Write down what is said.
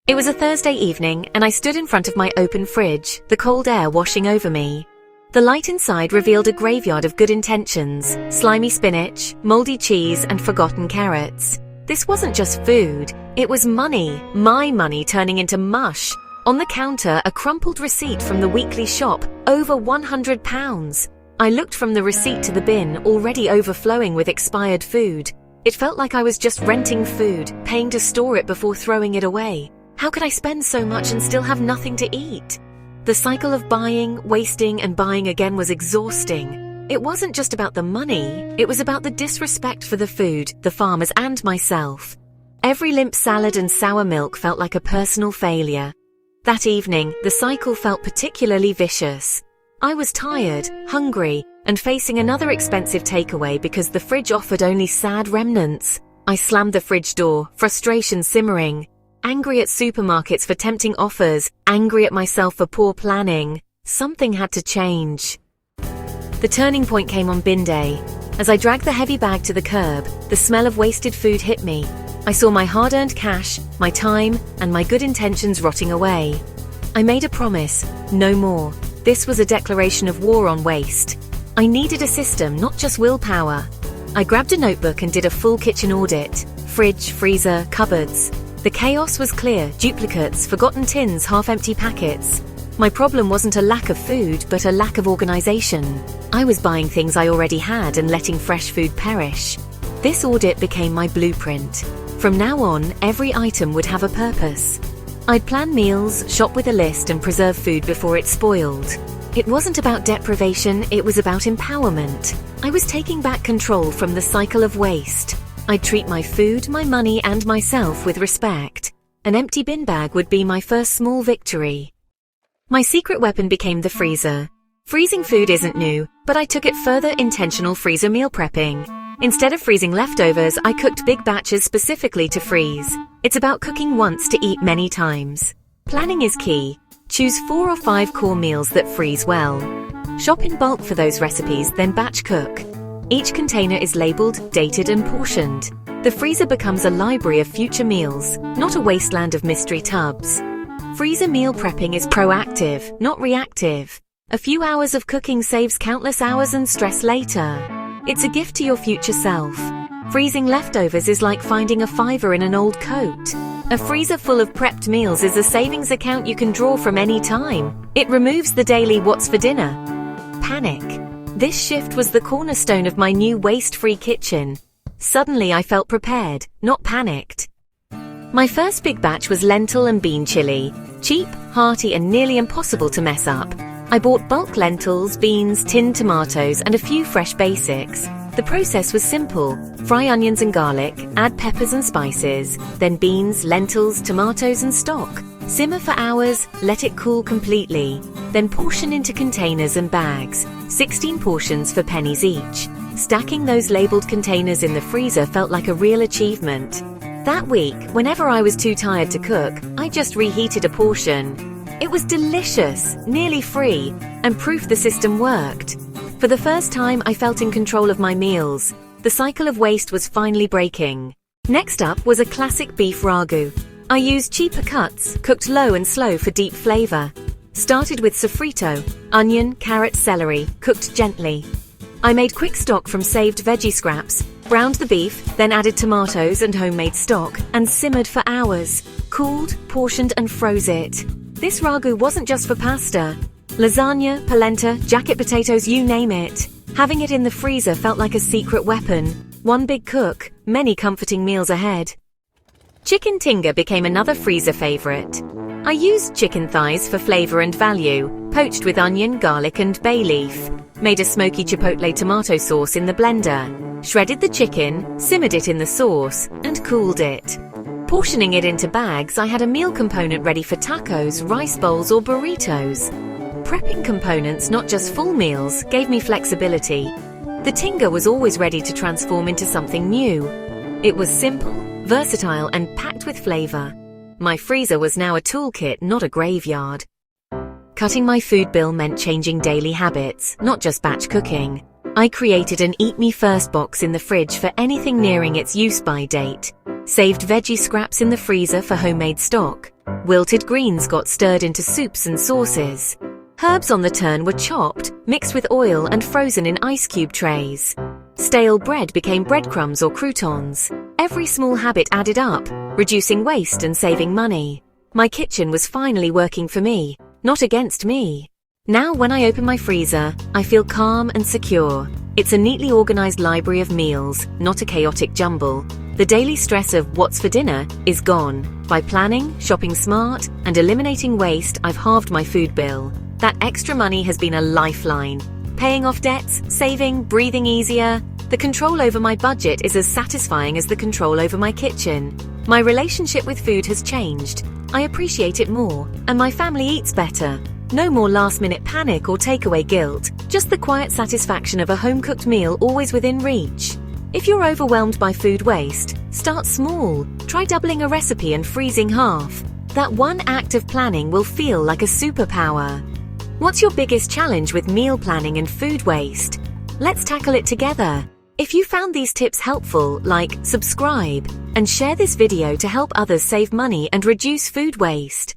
It was a Thursday evening, and I stood in front of my open fridge, the cold air washing over me. The light inside revealed a graveyard of good intentions, slimy spinach, moldy cheese, and forgotten carrots. This wasn't just food, it was money, my money turning into mush. On the counter, a crumpled receipt from the weekly shop, over £100. I looked from the receipt to the bin, already overflowing with expired food. It felt like I was just renting food, paying to store it before throwing it away. How could I spend so much and still have nothing to eat? The cycle of buying, wasting, and buying again was exhausting. It wasn't just about the money, it was about the disrespect for the food, the farmers, and myself. Every limp salad and sour milk felt like a personal failure. That evening, the cycle felt particularly vicious. I was tired, hungry, and facing another expensive takeaway because the fridge offered only sad remnants. I slammed the fridge door, frustration simmering. Angry at supermarkets for tempting offers, angry at myself for poor planning. Something had to change. The turning point came on bin day. As I dragged the heavy bag to the curb, the smell of wasted food hit me. I saw my hard-earned cash, my time, and my good intentions rotting away. I made a promise, no more. This was a declaration of war on waste. I needed a system, not just willpower. I grabbed a notebook and did a full kitchen audit. Fridge, freezer, cupboards. The chaos was clear: duplicates, forgotten tins, half-empty packets. My problem wasn't a lack of food, but a lack of organization. I was buying things I already had and letting fresh food perish. This audit became my blueprint. From now on, every item would have a purpose. I'd plan meals, shop with a list, and preserve food before it spoiled. It wasn't about deprivation, it was about empowerment. I was taking back control from the cycle of waste. I'd treat my food, my money, and myself with respect. An empty bin bag would be my first small victory. My secret weapon became the freezer. Freezing food isn't new, but I took it further: intentional freezer meal prepping. Instead of freezing leftovers, I cooked big batches specifically to freeze. It's about cooking once to eat many times. Planning is key. Choose 4 or 5 core meals that freeze well. Shop in bulk for those recipes, then batch cook. Each container is labeled, dated, and portioned. The freezer becomes a library of future meals, not a wasteland of mystery tubs. Freezer meal prepping is proactive, not reactive. A few hours of cooking saves countless hours and stress later. It's a gift to your future self. Freezing leftovers is like finding a fiver in an old coat. A freezer full of prepped meals is a savings account you can draw from any time. It removes the daily "what's for dinner?" panic. This shift was the cornerstone of my new waste-free kitchen. Suddenly I felt prepared, not panicked. My first big batch was lentil and bean chili. Cheap, hearty, and nearly impossible to mess up. I bought bulk lentils, beans, tinned tomatoes, and a few fresh basics. The process was simple. Fry onions and garlic, add peppers and spices, then beans, lentils, tomatoes, and stock. Simmer for hours, let it cool completely. Then portion into containers and bags, 16 portions for pennies each. Stacking those labeled containers in the freezer felt like a real achievement. That week, whenever I was too tired to cook, I just reheated a portion. It was delicious, nearly free, and proof the system worked. For the first time, I felt in control of my meals. The cycle of waste was finally breaking. Next up was a classic beef ragu. I used cheaper cuts, cooked low and slow for deep flavor. Started with sofrito, onion, carrot, celery, cooked gently. I made quick stock from saved veggie scraps, browned the beef, then added tomatoes and homemade stock, and simmered for hours. Cooled, portioned, and froze it. This ragu wasn't just for pasta. Lasagna, polenta, jacket potatoes, you name it. Having it in the freezer felt like a secret weapon. One big cook, many comforting meals ahead. Chicken Tinga became another freezer favorite. I used chicken thighs for flavor and value, poached with onion, garlic, and bay leaf. Made a smoky chipotle tomato sauce in the blender. Shredded the chicken, simmered it in the sauce, and cooled it. Portioning it into bags, I had a meal component ready for tacos, rice bowls, or burritos. Prepping components, not just full meals, gave me flexibility. The Tinga was always ready to transform into something new. It was simple, versatile, and packed with flavor. My freezer was now a toolkit, not a graveyard. Cutting my food bill meant changing daily habits, not just batch cooking. I created an Eat Me First box in the fridge for anything nearing its use-by date. Saved veggie scraps in the freezer for homemade stock. Wilted greens got stirred into soups and sauces. Herbs on the turn were chopped, mixed with oil and frozen in ice cube trays. Stale bread became breadcrumbs or croutons. Every small habit added up, reducing waste and saving money. My kitchen was finally working for me, not against me. Now when I open my freezer, I feel calm and secure. It's a neatly organized library of meals, not a chaotic jumble. The daily stress of what's for dinner is gone. By planning, shopping smart, and eliminating waste, I've halved my food bill. That extra money has been a lifeline. Paying off debts, saving, breathing easier. The control over my budget is as satisfying as the control over my kitchen. My relationship with food has changed. I appreciate it more, and my family eats better. No more last-minute panic or takeaway guilt, just the quiet satisfaction of a home-cooked meal always within reach. If you're overwhelmed by food waste, start small. Try doubling a recipe and freezing half. That one act of planning will feel like a superpower. What's your biggest challenge with meal planning and food waste? Let's tackle it together. If you found these tips helpful, like, subscribe, and share this video to help others save money and reduce food waste.